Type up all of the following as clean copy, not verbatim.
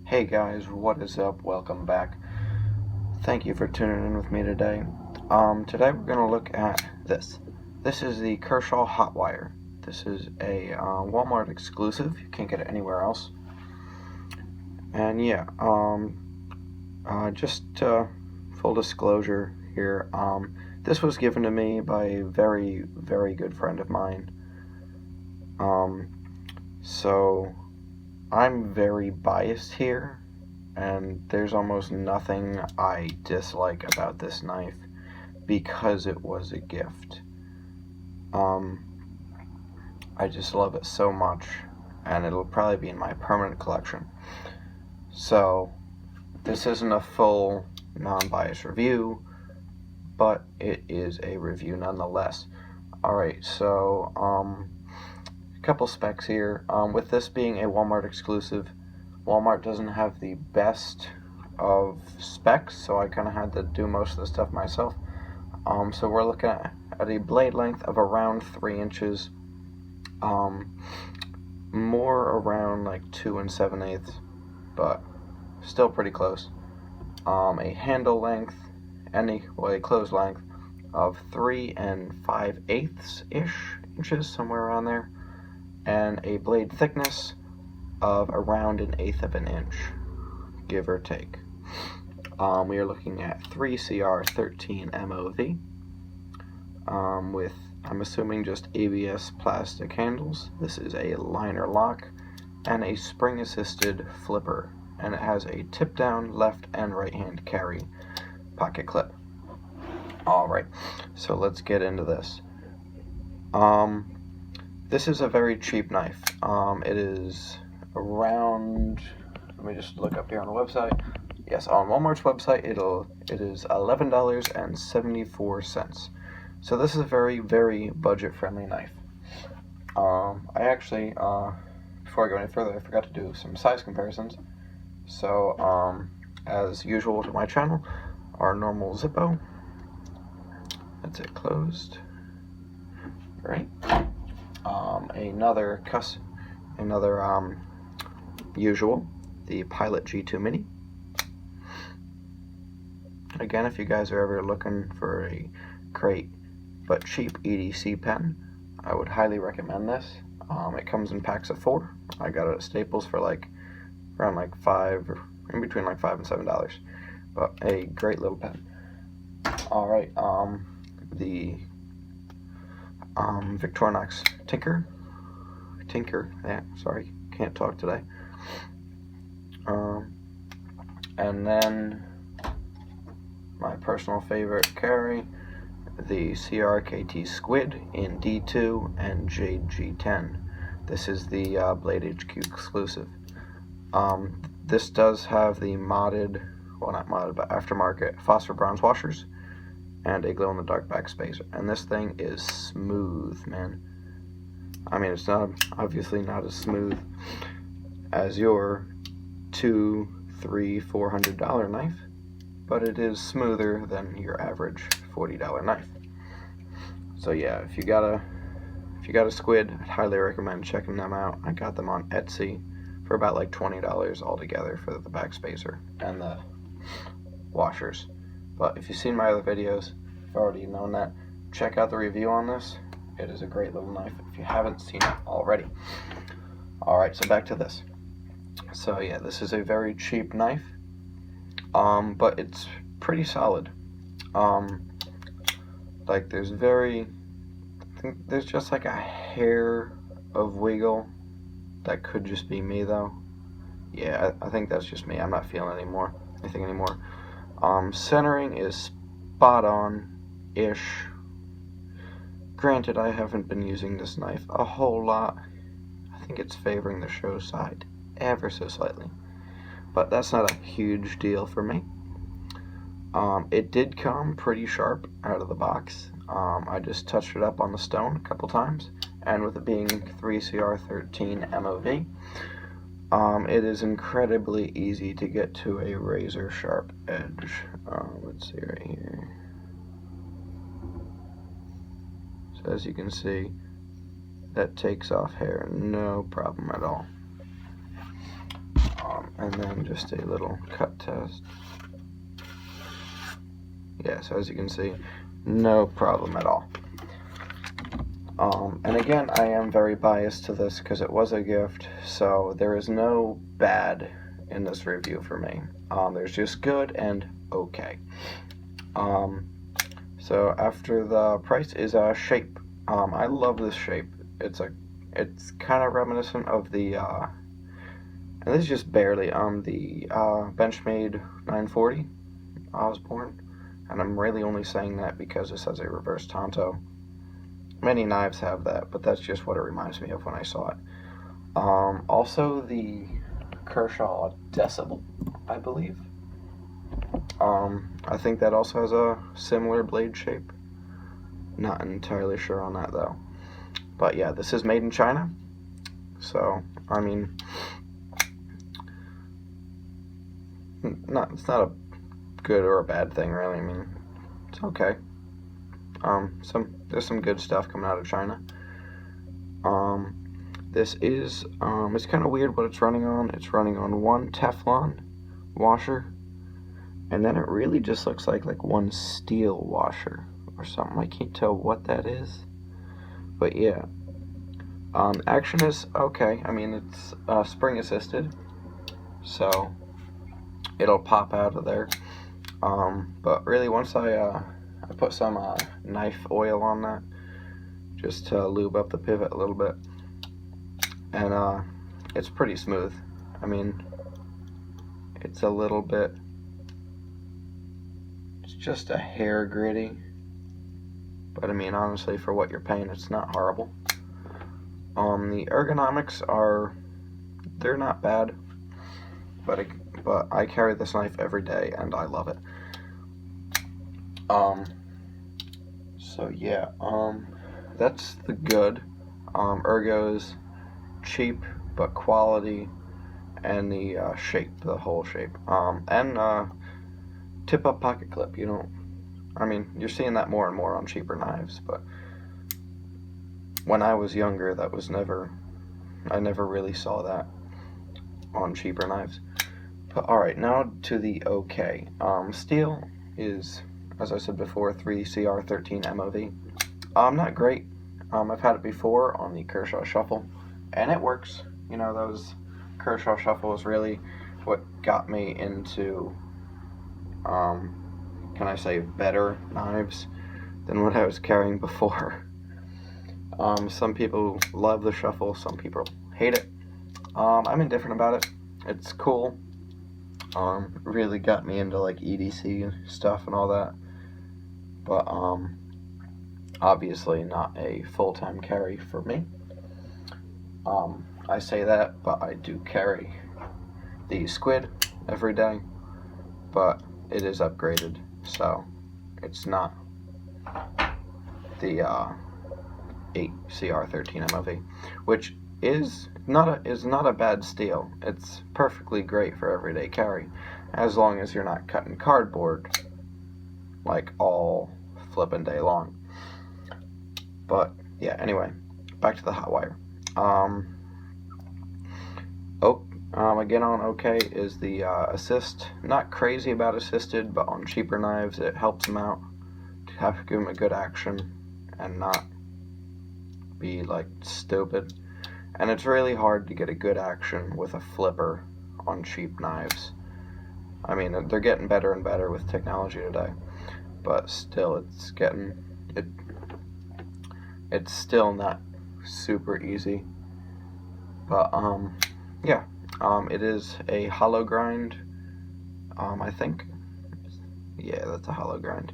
Hey guys, what is up? Welcome back. Thank you for tuning in with me today. Today we're going to look at this. This is the Kershaw Hotwire. This is a Walmart exclusive. You can't get it anywhere else. And yeah, just full disclosure here. This was given to me by a very, very good friend of mine. So I'm very biased here, and there's almost nothing I dislike about this knife because it was a gift. I just love it so much, and it'll probably be in my permanent collection. So this isn't a full non-biased review, but it is a review nonetheless. Alright, so a couple specs here. With this being a Walmart exclusive, Walmart doesn't have the best of specs, so I kind of had to do most of the stuff myself. So we're looking at a blade length of around 3 inches, more around like 2 7/8, but still pretty close. A handle length, a close length of 3 5/8 inches, somewhere around there, and a blade thickness of around 1/8 of an inch, give or take. We are looking at 3CR13 MOV with, I'm assuming, just ABS plastic handles. This is a liner lock and a spring assisted flipper, and it has a tip down left and right hand carry pocket clip. Alright, so let's get into this. This is a very cheap knife. It is around, let me just look up here on the website. Yes, on Walmart's website it is $11.74. So this is a very, very budget friendly knife. I actually, before I go any further, I forgot to do some size comparisons. So as usual to my channel, our normal Zippo. That's it, closed. Right. Another usual, the Pilot G2 Mini. Again, if you guys are ever looking for a great but cheap EDC pen, I would highly recommend this. It comes in packs of 4. I got it at Staples for around $5, or in between $5 and $7, but a great little pen. Alright, the Victorinox Tinker, yeah, sorry, can't talk today. And then my personal favorite carry, the CRKT Squid in D2 and JG10. This is the Blade HQ exclusive. This does have the aftermarket phosphor bronze washers and a glow-in-the-dark backspacer, and this thing is smooth, man. I mean, it's obviously not as smooth as your $200, $300, $400 knife, but it is smoother than your average $40 knife. So yeah, if you got a Squid, I'd highly recommend checking them out. I got them on Etsy for about $20 altogether for the backspacer and the washers. But if you've seen my other videos, you've already known that. Check out the review on this. It is a great little knife if you haven't seen it already. Alright, so back to this. So yeah, this is a very cheap knife, but it's pretty solid. There's just a hair of wiggle. That could just be me though. Yeah, I think that's just me. I'm not feeling anything anymore. Centering is spot on-ish. Granted, I haven't been using this knife a whole lot. I think it's favoring the show side ever so slightly, but that's not a huge deal for me. It did come pretty sharp out of the box. I just touched it up on the stone a couple times, and with it being 3CR13 MOV, it is incredibly easy to get to a razor sharp edge. Let's see right here. So as you can see, that takes off hair no problem at all. And then just a little cut test. Yeah, so as you can see, no problem at all. And again, I am very biased to this because it was a gift, so there is no bad in this review for me. There's just good and okay. So after the price is a shape. I love this shape. It's kind of reminiscent of the, and this is just barely, the Benchmade 940 Osborne. And I'm really only saying that because this has a reverse Tonto. Many knives have that, but that's just what it reminds me of when I saw it. Also the Kershaw Decibel, I believe. I think that also has a similar blade shape. Not entirely sure on that though. But yeah, this is made in China. So, I mean, it's not a good or a bad thing really. I mean, it's okay. There's some good stuff coming out of China. This is it's kind of weird what it's running on. It's running on one Teflon washer, and then it really just looks like one steel washer or something. I can't tell what that is, but yeah. Action is okay. I mean, it's spring assisted, so it'll pop out of there. But really, once I put some knife oil on that, just to lube up the pivot a little bit, and it's pretty smooth. I mean, it's a little bit, it's just a hair gritty, but I mean, honestly, for what you're paying, it's not horrible. The ergonomics they're not bad, but I carry this knife every day and I love it. So yeah, that's the good. Ergo's cheap but quality, and the shape, the whole shape, and tip up pocket clip. I mean, you're seeing that more and more on cheaper knives, but when I was younger, I never really saw that on cheaper knives. But alright, now to the okay. Steel is, as I said before, 3CR13 MOV. Not great. I've had it before on the Kershaw Shuffle, and it works. Those Kershaw Shuffle is really what got me into, can I say, better knives than what I was carrying before. Some people love the Shuffle, some people hate it. I'm indifferent about it. It's cool. Really got me into EDC stuff and all that. But obviously not a full-time carry for me. I say that, but I do carry the Squid every day, but it is upgraded, so it's not the 8CR13 MOV, which is not a bad steel. It's perfectly great for everyday carry, as long as you're not cutting cardboard all flippin' day long. But yeah, anyway, back to the Hotwire. Again on okay is the assist. Not crazy about assisted, but on cheaper knives it helps them out to give them a good action and not be stupid. And it's really hard to get a good action with a flipper on cheap knives. I mean, they're getting better and better with technology today, but still it's still not super easy. But yeah, it is a hollow grind. I think, yeah, that's a hollow grind.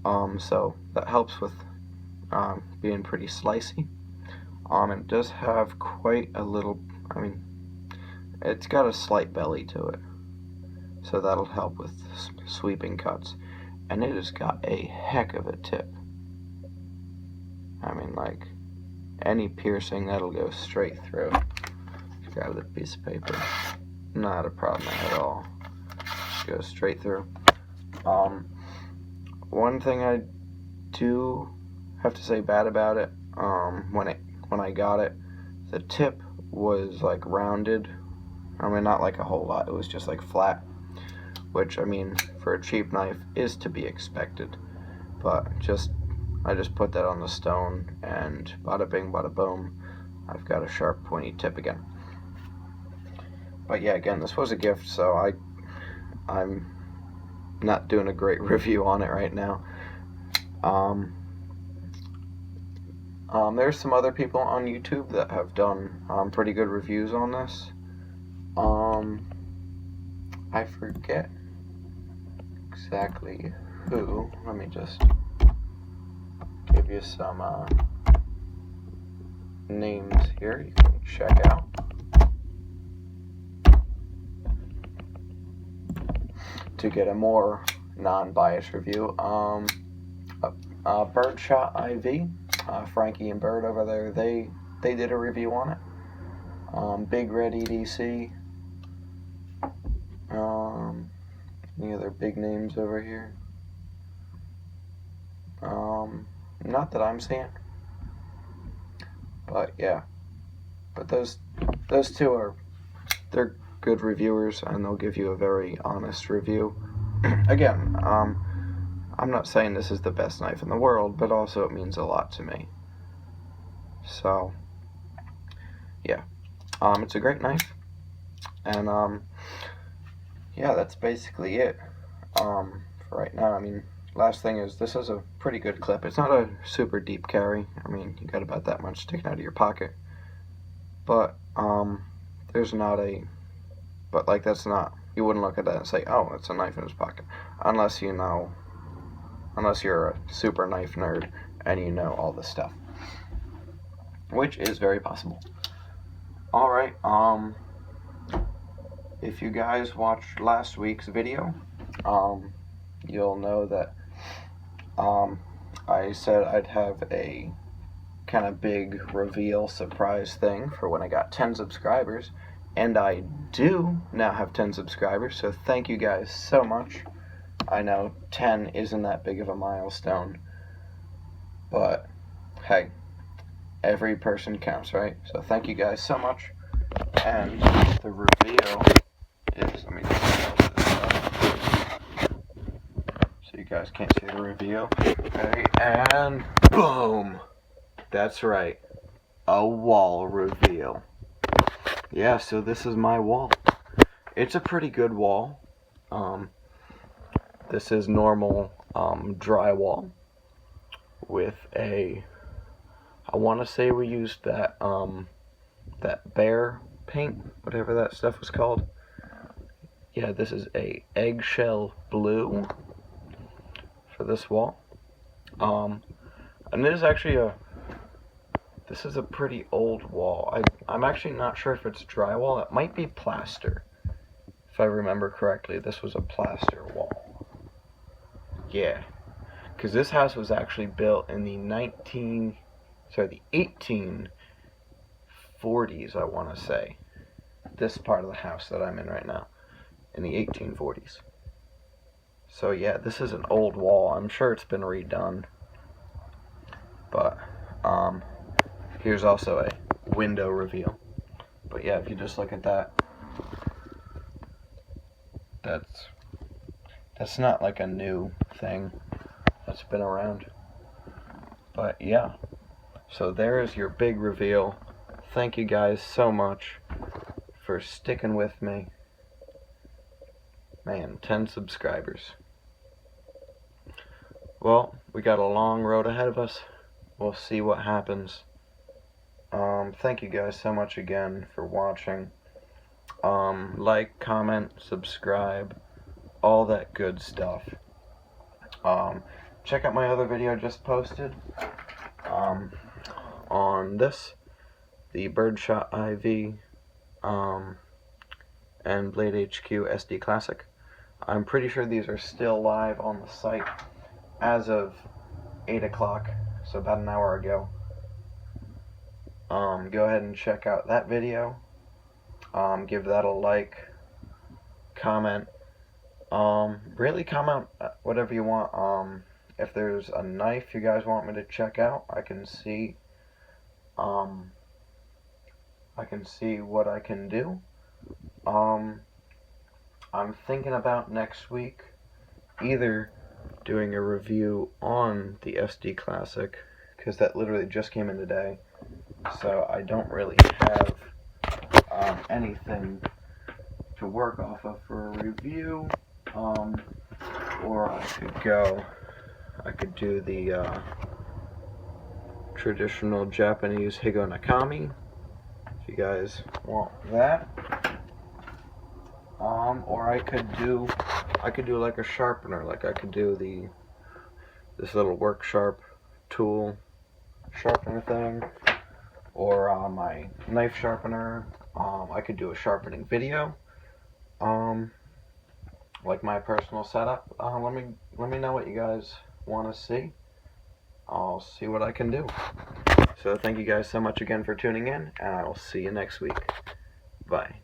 So that helps with being pretty slicey. It does have quite a little, it's got a slight belly to it, so that'll help with sweeping cuts. And it has got a heck of a tip. Any piercing, that'll go straight through. Just grab the piece of paper. Not a problem at all. Just go straight through. One thing I do have to say bad about it, when I got it, the tip was rounded I mean, not like a whole lot. It was just like flat, which, I mean, for a cheap knife is to be expected. But I just put that on the stone, and bada bing, bada boom, I've got a sharp, pointy tip again. But yeah, again, this was a gift, so I'm not doing a great review on it right now. There's some other people on YouTube that have done pretty good reviews on this. I forget exactly who. Let me just give you some names here you can check out. To get a more non-biased review, Birdshot IV, Frankie and Bird over there, they did a review on it. Big Red EDC, any other big names over here? Not that I'm seeing, but yeah, but those two they're good reviewers, and they'll give you a very honest review. Again, I'm not saying this is the best knife in the world, but also it means a lot to me. So, yeah, it's a great knife, and yeah, that's basically it for right now. I mean, last thing is, this is a pretty good clip. It's not a super deep carry. I mean, you got about that much sticking out of your pocket, but there's not a, but like that's not, you wouldn't look at that and say, oh, it's a knife in his pocket, unless you know, unless you're a super knife nerd and you know all this stuff, which is very possible. Alright, if you guys watched last week's video, you'll know that I said I'd have a kind of big reveal surprise thing for when I got 10 subscribers, and I do now have 10 subscribers, so thank you guys so much. I know 10 isn't that big of a milestone, but hey, every person counts, right? So thank you guys so much, and the reveal is, let me just this up so you guys can't see the reveal. Okay, and boom! That's right, a wall reveal. Yeah, so this is my wall. It's a pretty good wall. This is normal drywall with a, I want to say we used that that bear paint, whatever that stuff was called. Yeah, this is a eggshell blue for this wall. And it is actually this is a pretty old wall. I'm actually not sure if it's drywall. It might be plaster. If I remember correctly, this was a plaster wall. Yeah, because this house was actually built in the 1840s, I want to say. This part of the house that I'm in right now, in the 1840s. So yeah, this is an old wall. I'm sure it's been redone. But, here's also a window reveal. But yeah, if you just look at that, that's not like a new thing that's been around. But yeah, so there is your big reveal. Thank you guys so much for sticking with me. Man, 10 subscribers. Well, we got a long road ahead of us. We'll see what happens. Thank you guys so much again for watching. Like, comment, subscribe, all that good stuff. Check out my other video I just posted on this, the Birdshot IV and Blade HQ SD Classic. I'm pretty sure these are still live on the site as of 8 o'clock, so about an hour ago. Go ahead and check out that video. Give that a like, comment, really comment whatever you want. If there's a knife you guys want me to check out, I can see what I can do. I'm thinking about next week either doing a review on the SD Classic, because that literally just came in today, so I don't really have anything to work off of for a review, or I could do the traditional Japanese Higo Nakami, if you guys want that. Or I could do like a sharpener, like I could do this little work sharp tool sharpener thing, or my knife sharpener. I could do a sharpening video, like my personal setup. Let me know what you guys want to see. I'll see what I can do. So thank you guys so much again for tuning in, and I will see you next week. Bye.